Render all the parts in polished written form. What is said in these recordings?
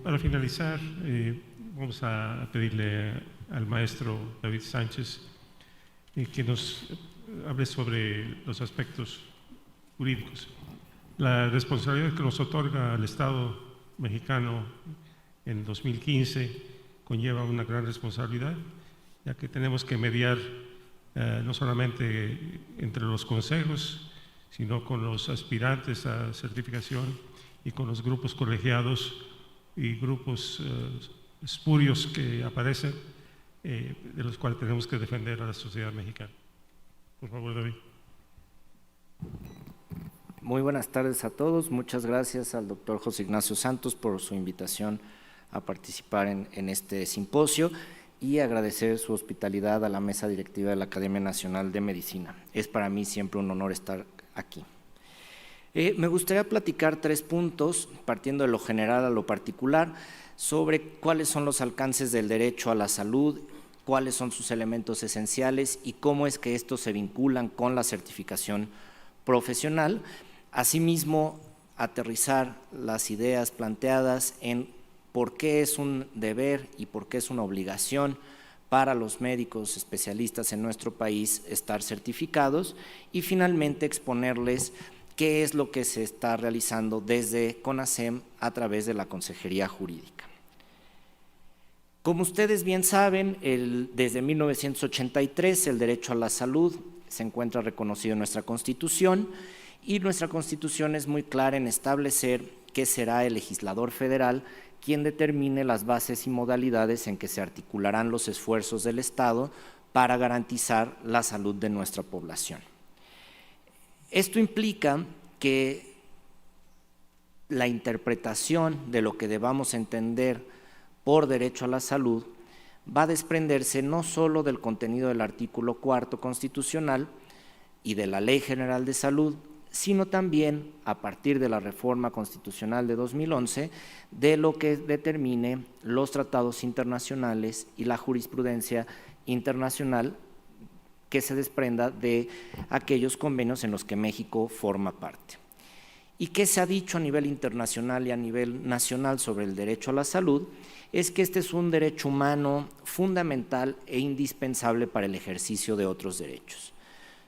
Para finalizar, vamos a pedirle al maestro David Sánchez que nos hable sobre los aspectos jurídicos. La responsabilidad que nos otorga el Estado mexicano en 2015 conlleva una gran responsabilidad, ya que tenemos que mediar no solamente entre los consejos, sino con los aspirantes a certificación y con los grupos colegiados y grupos espurios que aparecen, de los cuales tenemos que defender a la sociedad mexicana. Por favor, David. Muy buenas tardes a todos. Muchas gracias al doctor José Ignacio Santos por su invitación a participar en este simposio y agradecer su hospitalidad a la mesa directiva de la Academia Nacional de Medicina. Es para mí siempre un honor estar aquí. Me gustaría platicar 3 puntos, partiendo de lo general a lo particular, sobre cuáles son los alcances del derecho a la salud, cuáles son sus elementos esenciales y cómo es que estos se vinculan con la certificación profesional. Asimismo, aterrizar las ideas planteadas en por qué es un deber y por qué es una obligación para los médicos especialistas en nuestro país estar certificados y finalmente exponerles qué es lo que se está realizando desde CONASEM a través de la Consejería Jurídica. Como ustedes bien saben, desde 1983 el derecho a la salud se encuentra reconocido en nuestra Constitución y nuestra Constitución es muy clara en establecer que será el legislador federal quien determine las bases y modalidades en que se articularán los esfuerzos del Estado para garantizar la salud de nuestra población. Esto implica que la interpretación de lo que debamos entender por derecho a la salud va a desprenderse no solo del contenido del artículo 4º constitucional y de la Ley General de Salud, sino también, a partir de la reforma constitucional de 2011, de lo que determine los tratados internacionales y la jurisprudencia internacional que se desprenda de aquellos convenios en los que México forma parte. ¿Y qué se ha dicho a nivel internacional y a nivel nacional sobre el derecho a la salud? Es que este es un derecho humano fundamental e indispensable para el ejercicio de otros derechos.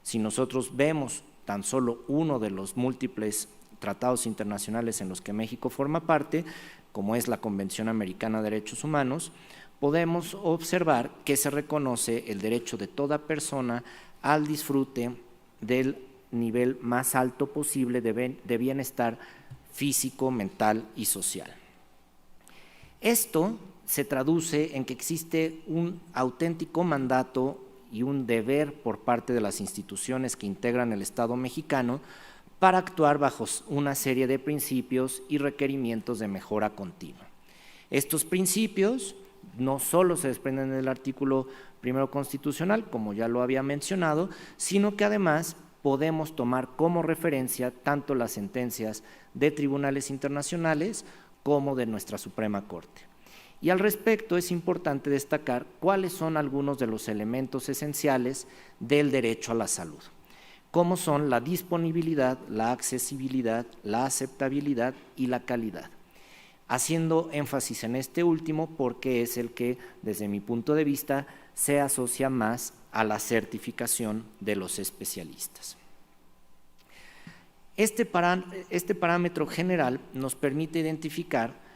Si nosotros vemos tan solo uno de los múltiples tratados internacionales en los que México forma parte, como es la Convención Americana de Derechos Humanos, podemos observar que se reconoce el derecho de toda persona al disfrute del nivel más alto posible de bienestar físico, mental y social. Esto se traduce en que existe un auténtico mandato y un deber por parte de las instituciones que integran el Estado mexicano para actuar bajo una serie de principios y requerimientos de mejora continua. Estos principios no solo se desprenden del artículo 1º constitucional, como ya lo había mencionado, sino que además podemos tomar como referencia tanto las sentencias de tribunales internacionales como de nuestra Suprema Corte. Y al respecto es importante destacar cuáles son algunos de los elementos esenciales del derecho a la salud, como son la disponibilidad, la accesibilidad, la aceptabilidad y la calidad, haciendo énfasis en este último porque es el que, desde mi punto de vista, se asocia más a la certificación de los especialistas. Este parámetro general nos permite identificar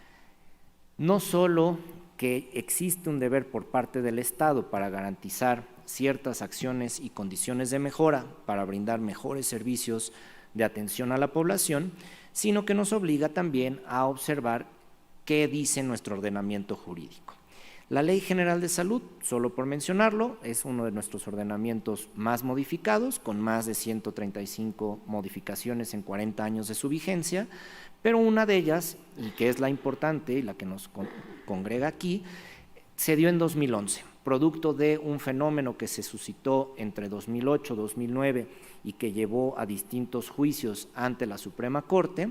no solo que existe un deber por parte del Estado para garantizar ciertas acciones y condiciones de mejora para brindar mejores servicios de atención a la población, sino que nos obliga también a observar qué dice nuestro ordenamiento jurídico. La Ley General de Salud, solo por mencionarlo, es uno de nuestros ordenamientos más modificados, con más de 135 modificaciones en 40 años de su vigencia, pero una de ellas, y que es la importante y la que nos congrega aquí, se dio en 2011, producto de un fenómeno que se suscitó entre 2008 y 2009 y que llevó a distintos juicios ante la Suprema Corte.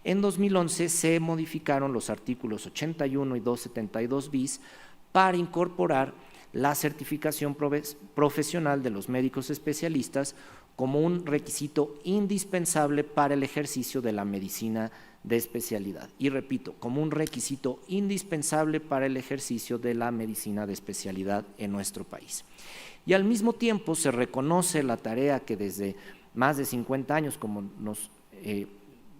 En 2011 se modificaron los artículos 81 y 272 bis para incorporar la certificación profesional de los médicos especialistas como un requisito indispensable para el ejercicio de la medicina de especialidad. Y repito, como un requisito indispensable para el ejercicio de la medicina de especialidad en nuestro país. Y al mismo tiempo se reconoce la tarea que desde más de 50 años, como nos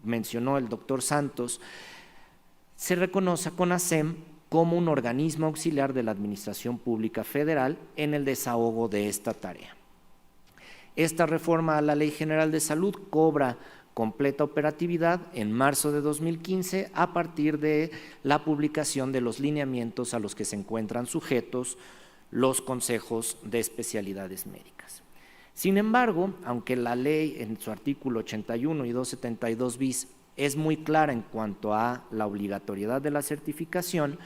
mencionó el doctor Santos, se reconoce a CONASEM como un organismo auxiliar de la Administración Pública Federal en el desahogo de esta tarea. Esta reforma a la Ley General de Salud cobra completa operatividad en marzo de 2015 a partir de la publicación de los lineamientos a los que se encuentran sujetos los consejos de especialidades médicas. Sin embargo, aunque la ley en su artículo 81 y 272 bis es muy clara en cuanto a la obligatoriedad de la certificación,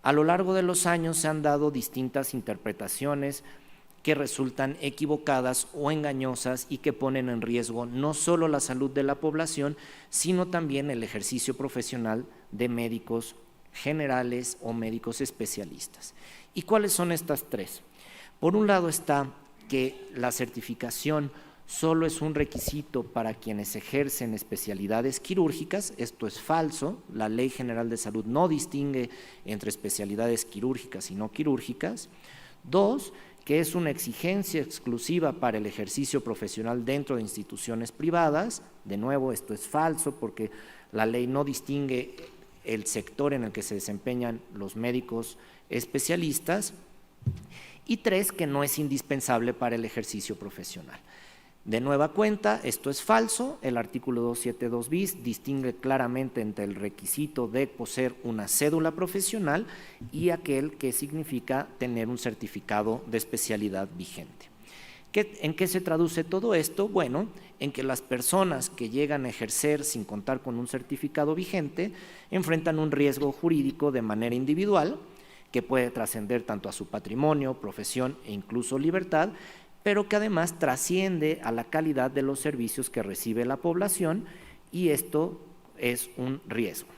a lo largo de los años se han dado distintas interpretaciones que resultan equivocadas o engañosas y que ponen en riesgo no solo la salud de la población, sino también el ejercicio profesional de médicos generales o médicos especialistas. ¿Y cuáles son estas tres? Por un lado está que la certificación solo es un requisito para quienes ejercen especialidades quirúrgicas. Esto es falso. La Ley General de Salud no distingue entre especialidades quirúrgicas y no quirúrgicas. Dos, que es una exigencia exclusiva para el ejercicio profesional dentro de instituciones privadas. De nuevo, esto es falso porque la ley no distingue el sector en el que se desempeñan los médicos especialistas. Y tres, que no es indispensable para el ejercicio profesional. De nueva cuenta, esto es falso. El artículo 272 bis distingue claramente entre el requisito de poseer una cédula profesional y aquel que significa tener un certificado de especialidad vigente. ¿En qué se traduce todo esto? Bueno, en que las personas que llegan a ejercer sin contar con un certificado vigente enfrentan un riesgo jurídico de manera individual que puede trascender tanto a su patrimonio, profesión e incluso libertad, pero que además trasciende a la calidad de los servicios que recibe la población, y esto es un riesgo.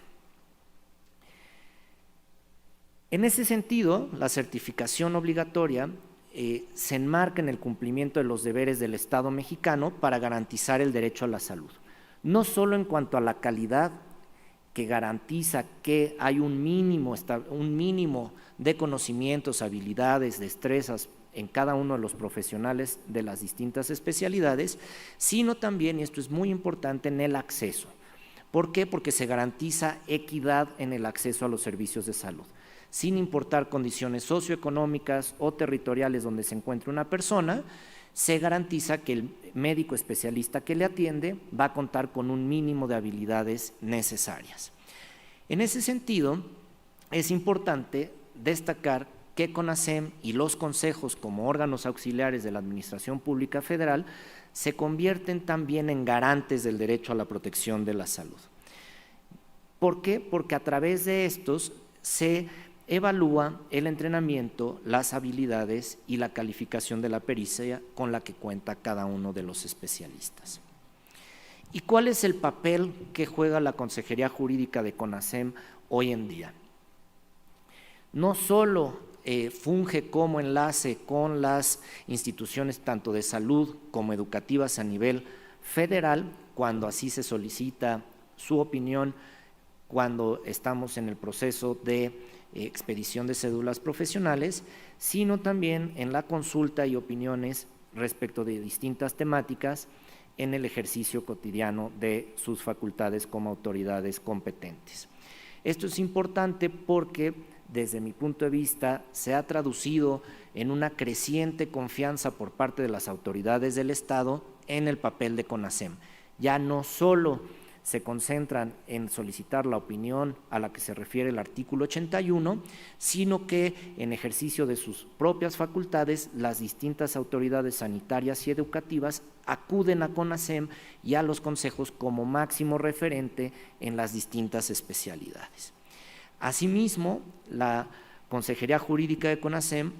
En ese sentido, la certificación obligatoria se enmarca en el cumplimiento de los deberes del Estado mexicano para garantizar el derecho a la salud, no solo en cuanto a la calidad que garantiza que hay un mínimo de conocimientos, habilidades, destrezas en cada uno de los profesionales de las distintas especialidades, sino también, y esto es muy importante, en el acceso. ¿Por qué? Porque se garantiza equidad en el acceso a los servicios de salud, sin importar condiciones socioeconómicas o territoriales donde se encuentre una persona. Se garantiza que el médico especialista que le atiende va a contar con un mínimo de habilidades necesarias. En ese sentido, es importante destacar que CONASEM y los consejos como órganos auxiliares de la Administración Pública Federal se convierten también en garantes del derecho a la protección de la salud. ¿Por qué? Porque a través de estos se evalúa el entrenamiento, las habilidades y la calificación de la pericia con la que cuenta cada uno de los especialistas. ¿Y cuál es el papel que juega la Consejería Jurídica de CONASEM hoy en día? No solo funge como enlace con las instituciones tanto de salud como educativas a nivel federal, cuando así se solicita su opinión, cuando estamos en el proceso de expedición de cédulas profesionales, sino también en la consulta y opiniones respecto de distintas temáticas en el ejercicio cotidiano de sus facultades como autoridades competentes. Esto es importante porque, desde mi punto de vista, se ha traducido en una creciente confianza por parte de las autoridades del Estado en el papel de CONASEM. Ya no solo se concentran en solicitar la opinión a la que se refiere el artículo 81, sino que en ejercicio de sus propias facultades, las distintas autoridades sanitarias y educativas acuden a CONASEM y a los consejos como máximo referente en las distintas especialidades. Asimismo, la Consejería Jurídica de CONASEM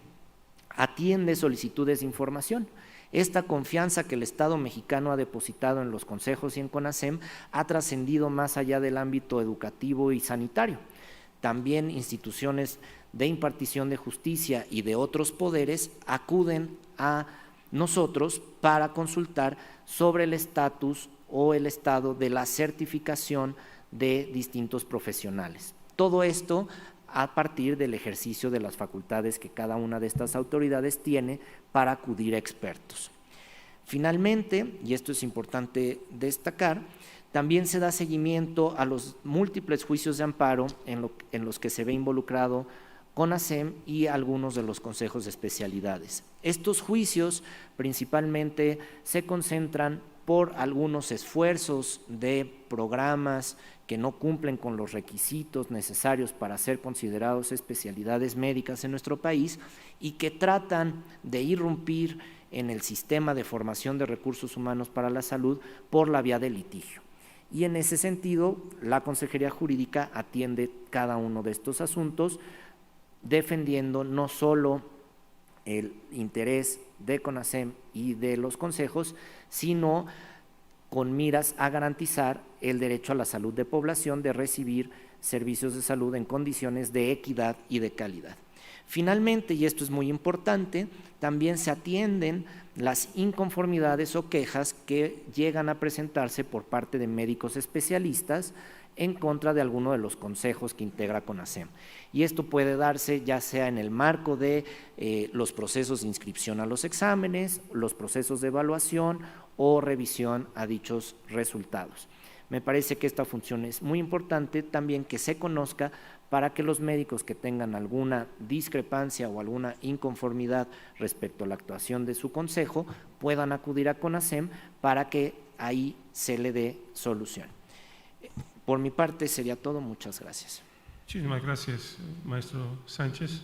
atiende solicitudes de información. Esta confianza que el Estado mexicano ha depositado en los consejos y en CONASEM ha trascendido más allá del ámbito educativo y sanitario. También instituciones de impartición de justicia y de otros poderes acuden a nosotros para consultar sobre el estatus o el estado de la certificación de distintos profesionales. Todo esto a partir del ejercicio de las facultades que cada una de estas autoridades tiene para acudir a expertos. Finalmente, y esto es importante destacar, también se da seguimiento a los múltiples juicios de amparo en los que se ve involucrado CONASEM y algunos de los consejos de especialidades. Estos juicios principalmente se concentran por algunos esfuerzos de programas que no cumplen con los requisitos necesarios para ser considerados especialidades médicas en nuestro país y que tratan de irrumpir en el sistema de formación de recursos humanos para la salud por la vía del litigio. Y en ese sentido, la Consejería Jurídica atiende cada uno de estos asuntos, defendiendo no solo el interés de CONASEM y de los consejos, sino con miras a garantizar el derecho a la salud de población de recibir servicios de salud en condiciones de equidad y de calidad. Finalmente, y esto es muy importante, también se atienden las inconformidades o quejas que llegan a presentarse por parte de médicos especialistas en contra de alguno de los consejos que integra CONASEM. Y esto puede darse ya sea en el marco de los procesos de inscripción a los exámenes, los procesos de evaluación o revisión a dichos resultados. Me parece que esta función es muy importante también que se conozca para que los médicos que tengan alguna discrepancia o alguna inconformidad respecto a la actuación de su consejo puedan acudir a CONASEM para que ahí se le dé solución. Por mi parte sería todo. Muchas gracias. Muchísimas gracias, maestro Sánchez.